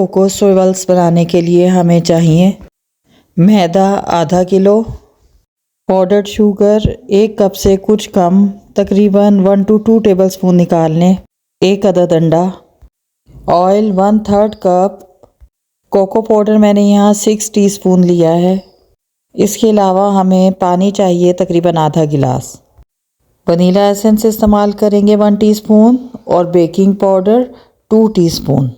Cocos roles बनाने के लिए हमें चाहिए मैदा आधा किलो, पाउडर्ड शुगर 1 कप से कुछ कम, तकरीबन 1 to 2 टेबलस्पून निकाल लें, 1 अदद अंडा, ऑयल 1/3 कप, कोको पाउडर मैंने यहाँ 6 टीस्पून लिया है। इसके अलावा हमें पानी चाहिए तकरीबन आधा गिलास। वनीला एसेंस इस्तेमाल करेंगे 1 टीस्पून और बेकिंग पाउडर 2 टीस्पून।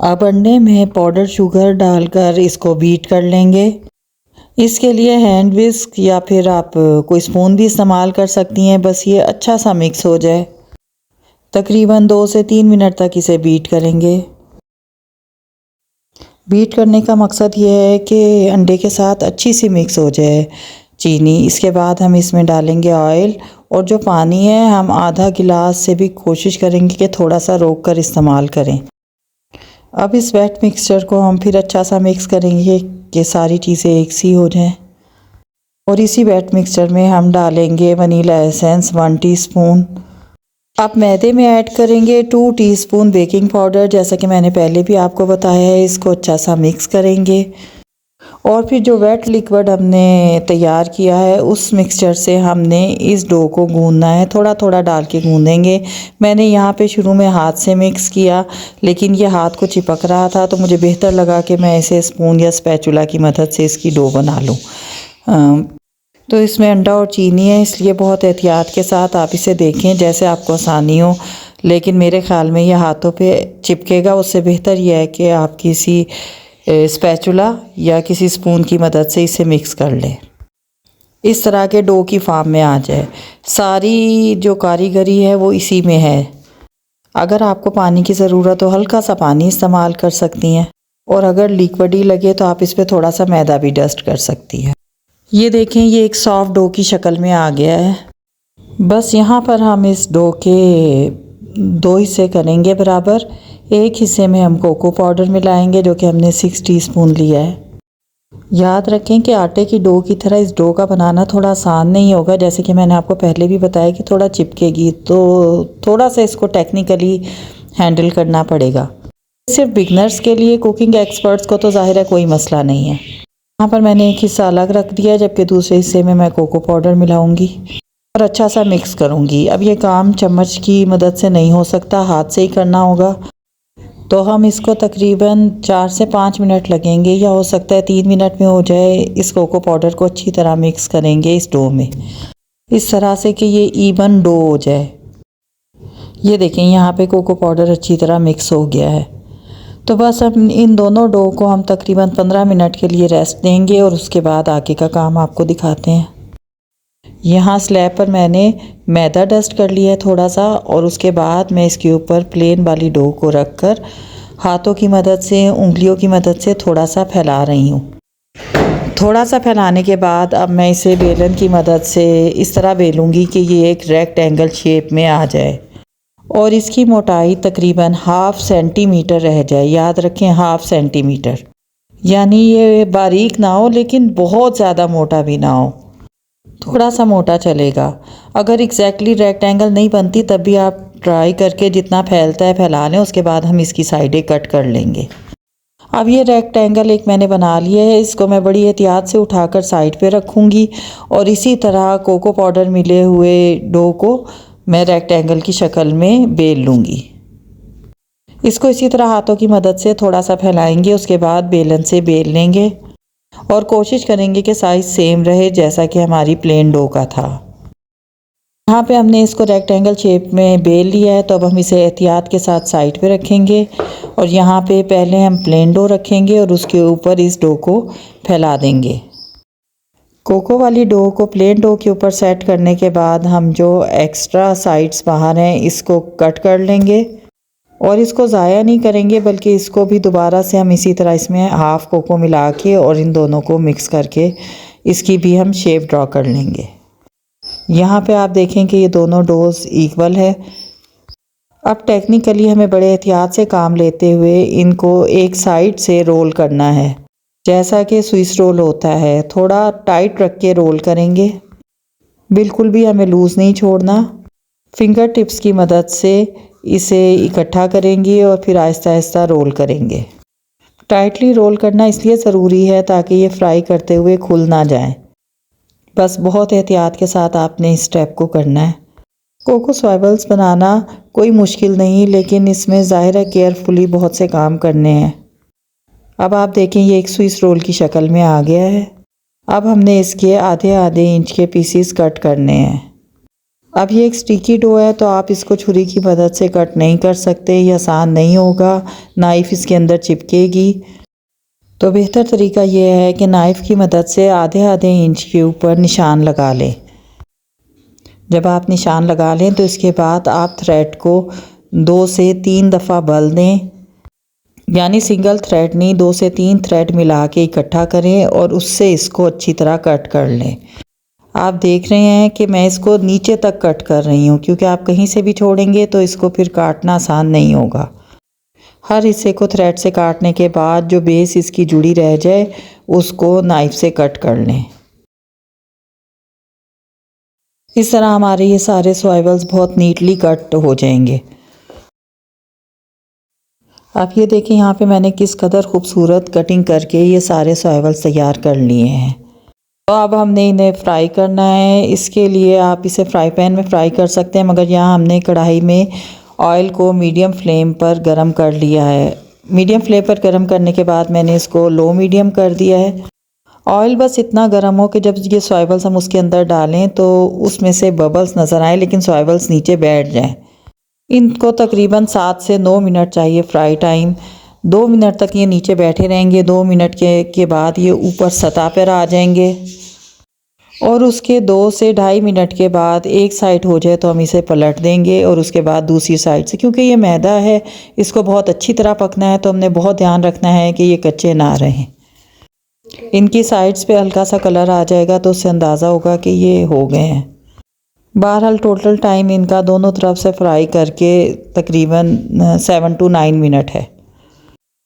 अब अंडे में पाउडर शुगर डालकर इसको बीट कर लेंगे। इसके लिए हैंड विस्क या फिर आप कोई स्पून भी इस्तेमाल कर सकती हैं, बस ये अच्छा सा मिक्स हो जाए। तकरीबन 2 से 3 मिनट तक इसे बीट करेंगे। बीट करने का मकसद ये है कि अंडे के साथ अच्छी सी मिक्स हो जाए चीनी। इसके बाद हम इसमें डालेंगे ऑयल, और जो पानी है हम आधा गिलास से भी कोशिश करेंगे कि थोड़ा सा रोक कर इस्तेमाल करें। अब इस वेट मिक्सचर को हम फिर अच्छा सा मिक्स करेंगे कि सारी चीज़ें एक सी हो जाएं। और इसी वेट मिक्सचर में हम डालेंगे वनीला एसेंस 1 टीस्पून। अब मैदे में ऐड करेंगे 2 टीस्पून बेकिंग पाउडर, जैसा कि मैंने पहले भी आपको बताया है। इसको अच्छा सा मिक्स करेंगे और फिर जो वेट लिक्विड हमने तैयार किया है उस मिक्सचर से हमने इस डो को गूंदना है। थोड़ा थोड़ा डाल के गूंदेंगे। मैंने यहाँ पे शुरू में हाथ से मिक्स किया, लेकिन ये हाथ को चिपक रहा था, तो मुझे बेहतर लगा कि मैं इसे स्पून या स्पैचुला की मदद से इसकी डो बना लूँ। तो इसमें अंडा और चीनी है, इसलिए बहुत एहतियात के साथ आप इसे देखें जैसे आपको आसानी हो, लेकिन मेरे ख्याल में यह हाथों पे चिपकेगा। उससे बेहतर यह है कि आप किसी स्पैचुला या किसी स्पून की मदद से इसे मिक्स कर लें, इस तरह के डो की फॉर्म में आ जाए। सारी जो कारीगरी है वो इसी में है। अगर आपको पानी की ज़रूरत हो हल्का सा पानी इस्तेमाल कर सकती हैं, और अगर लिक्विड ही लगे तो आप इस पर थोड़ा सा मैदा भी डस्ट कर सकती हैं। ये देखें, ये एक सॉफ्ट डो की शक्ल में आ गया है। बस यहाँ पर हम इस डो के 2 हिस्से करेंगे बराबर। एक हिस्से में हम कोको पाउडर मिलाएंगे जो कि हमने 6 टीस्पून लिया है। याद रखें कि आटे की डो की तरह इस डो का बनाना थोड़ा आसान नहीं होगा, जैसे कि मैंने आपको पहले भी बताया कि थोड़ा चिपकेगी, तो थोड़ा सा इसको टेक्निकली हैंडल करना पड़ेगा। सिर्फ बिगनर्स के लिए, कुकिंग एक्सपर्ट्स को तो ज़ाहिर है कोई मसला नहीं है। यहाँ पर मैंने एक हिस्सा अलग रख दिया, जबकि दूसरे हिस्से में मैं कोको पाउडर मिलाऊंगी और अच्छा सा मिक्स करूँगी। अब ये काम चम्मच की मदद से नहीं हो सकता, हाथ से ही करना होगा। तो हम इसको तकरीबन 4 से 5 मिनट लगेंगे, या हो सकता है 3 मिनट में हो जाए। इस कोको पाउडर को अच्छी तरह मिक्स करेंगे इस डो में, इस तरह से कि ये इवन डो हो जाए। ये देखें, यहाँ पे कोको पाउडर अच्छी तरह मिक्स हो गया है। तो बस हम इन दोनों डो को हम तकरीबन 15 मिनट के लिए रेस्ट देंगे, और उसके बाद आगे का काम आपको दिखाते हैं। यहाँ स्लैब पर मैंने मैदा डस्ट कर लिया है थोड़ा सा, और उसके बाद मैं इसके ऊपर प्लेन वाली डो को रख कर हाथों की मदद से, उंगलियों की मदद से थोड़ा सा फैला रही हूँ। थोड़ा सा फैलाने के बाद अब मैं इसे बेलन की मदद से इस तरह बेलूँगी कि ये एक रेक्टेंगल शेप में आ जाए, और इसकी मोटाई तकरीबन 1/2 सेंटीमीटर रह जाए। याद रखें 1/2 सेंटीमीटर, यानी ये बारीक ना हो लेकिन बहुत ज़्यादा मोटा भी ना हो, थोड़ा सा मोटा चलेगा। अगर एग्जैक्टली रेक्टेंगल नहीं बनती तब भी आप ट्राई करके जितना फैलता है फैला लें। उसके बाद हम इसकी साइडें कट कर लेंगे। अब ये रेक्टेंगल एक मैंने बना लिया है, इसको मैं बड़ी एहतियात से उठाकर साइड पे रखूँगी, और इसी तरह कोको पाउडर मिले हुए डो को मैं रेक्टेंगल की शक्ल में बेल लूँगी। इसको इसी तरह हाथों की मदद से थोड़ा सा फैलाएंगे, उसके बाद बेलन से बेल लेंगे, और कोशिश करेंगे कि साइज़ सेम रहे जैसा कि हमारी प्लेन डो का था। यहाँ पे हमने इसको रेक्टेंगल शेप में बेल लिया है, तो अब हम इसे एहतियात के साथ साइड पे रखेंगे, और यहाँ पे पहले हम प्लेन डो रखेंगे और उसके ऊपर इस डो को फैला देंगे। कोको वाली डो को प्लेन डो के ऊपर सेट करने के बाद हम जो एक्स्ट्रा साइड्स बाहर हैं इसको कट कर लेंगे, और इसको ज़ाया नहीं करेंगे, बल्कि इसको भी दोबारा से हम इसी तरह इसमें हाफ़ कोको मिला के और इन दोनों को मिक्स करके इसकी भी हम शेप ड्रॉ कर लेंगे। यहाँ पे आप देखें कि ये दोनों डोज इक्वल है। अब टेक्निकली हमें बड़े एहतियात से काम लेते हुए इनको एक साइड से रोल करना है, जैसा कि स्विस रोल होता है। थोड़ा टाइट रख के रोल करेंगे, बिल्कुल भी हमें लूज़ नहीं छोड़ना। फिंगर टिप्स की मदद से इसे इकट्ठा करेंगे और फिर आहिस्ता आहिस्ता रोल करेंगे। टाइटली रोल करना इसलिए ज़रूरी है ताकि ये फ्राई करते हुए खुल ना जाए। बस बहुत एहतियात के साथ आपने इस स्टेप को करना है। कोको सॉयबल्स बनाना कोई मुश्किल नहीं, लेकिन इसमें ज़ाहिर है केयरफुली बहुत से काम करने हैं। अब आप देखें ये एक स्विस रोल की शक्ल में आ गया है। अब हमने इसके आधे आधे इंच के पीसीस कट करने हैं। अब ये एक स्टिकी डो है तो आप इसको छुरी की मदद से कट नहीं कर सकते, ये आसान नहीं होगा, नाइफ़ इसके अंदर चिपकेगी। तो बेहतर तरीका ये है कि नाइफ़ की मदद से आधे आधे इंच के ऊपर निशान लगा लें। जब आप निशान लगा लें तो इसके बाद आप थ्रेड को 2 से 3 दफ़ा बल दें, यानी सिंगल थ्रेड नहीं 2 से 3 थ्रेड मिला के इकट्ठा करें और उससे इसको अच्छी तरह कट कर लें। आप देख रहे हैं कि मैं इसको नीचे तक कट कर रही हूँ, क्योंकि आप कहीं से भी छोड़ेंगे तो इसको फिर काटना आसान नहीं होगा। हर हिस्से को थ्रेड से काटने के बाद जो बेस इसकी जुड़ी रह जाए उसको नाइफ़ से कट कर लें। इस तरह हमारे ये सारे सॉयबल्स बहुत नीटली कट हो जाएंगे। आप ये देखें यहाँ पे मैंने किस कदर खूबसूरत कटिंग करके ये सारे सॉयबल्स तैयार कर लिए हैं। तो अब हमने इन्हें फ्राई करना है। इसके लिए आप इसे फ्राई पैन में फ्राई कर सकते हैं, मगर यहाँ हमने कढ़ाई में ऑयल को मीडियम फ्लेम पर गरम कर लिया है। मीडियम फ्लेम पर गरम करने के बाद मैंने इसको लो मीडियम कर दिया है। ऑयल बस इतना गर्म हो कि जब ये सॉयबल्स हम उसके अंदर डालें तो उसमें से बबल्स नज़र आए, लेकिन सॉयबल्स नीचे बैठ जाएं। इनको तकरीबन 7 से 9 मिनट चाहिए फ्राई टाइम। 2 मिनट तक ये नीचे बैठे रहेंगे। 2 मिनट के बाद ये ऊपर सतह पर आ जाएंगे और उसके 2 से ढाई मिनट के बाद एक साइड हो जाए तो हम इसे पलट देंगे और उसके बाद दूसरी साइड से। क्योंकि ये मैदा है, इसको बहुत अच्छी तरह पकना है, तो हमने बहुत ध्यान रखना है कि ये कच्चे ना रहें। इनकी साइड्स पे हल्का सा कलर आ जाएगा तो उससे अंदाज़ा होगा कि ये हो गए हैं। बहरहाल टोटल टाइम इनका दोनों तरफ से फ्राई करके तकरीबन 7 to 9 मिनट है।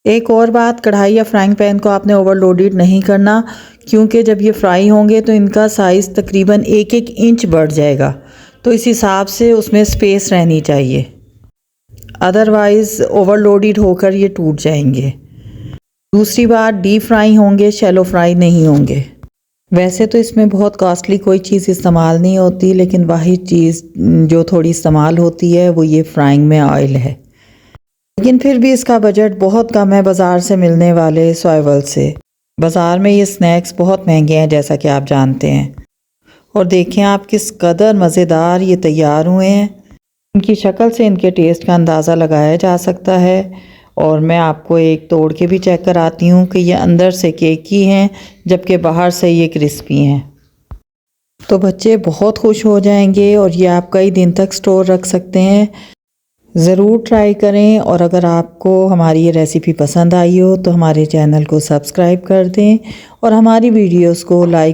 एक और बात, कढ़ाई या फ्राइंग पैन को आपने ओवरलोडेड नहीं करना, क्योंकि जब ये फ्राई होंगे तो इनका साइज़ तकरीबन 1-1 इंच बढ़ जाएगा। तो इस हिसाब से उसमें स्पेस रहनी चाहिए, अदरवाइज़ ओवरलोडेड होकर ये टूट जाएंगे। दूसरी बात, डीप फ्राई होंगे, शैलो फ्राई नहीं होंगे। वैसे तो इसमें बहुत कॉस्टली कोई चीज़ इस्तेमाल नहीं होती, लेकिन वाहिद चीज़ जो थोड़ी इस्तेमाल होती है वो ये फ्राइंग में ऑयल है। लेकिन फिर भी इसका बजट बहुत कम है बाज़ार से मिलने वाले सॉयबल से। बाज़ार में ये स्नैक्स बहुत महंगे हैं जैसा कि आप जानते हैं। और देखें आप किस कदर मज़ेदार ये तैयार हुए हैं। इनकी शक्ल से इनके टेस्ट का अंदाज़ा लगाया जा सकता है। और मैं आपको एक तोड़ के भी चेक कराती हूँ कि ये अंदर से केकी हैं जबकि बाहर से ये क्रिस्पी हैं। तो बच्चे बहुत खुश हो जाएंगे और ये आप कई दिन तक स्टोर रख सकते हैं। ज़रूर ट्राई करें। और अगर आपको हमारी ये रेसिपी पसंद आई हो तो हमारे चैनल को सब्सक्राइब कर दें और हमारी वीडियोस को लाइक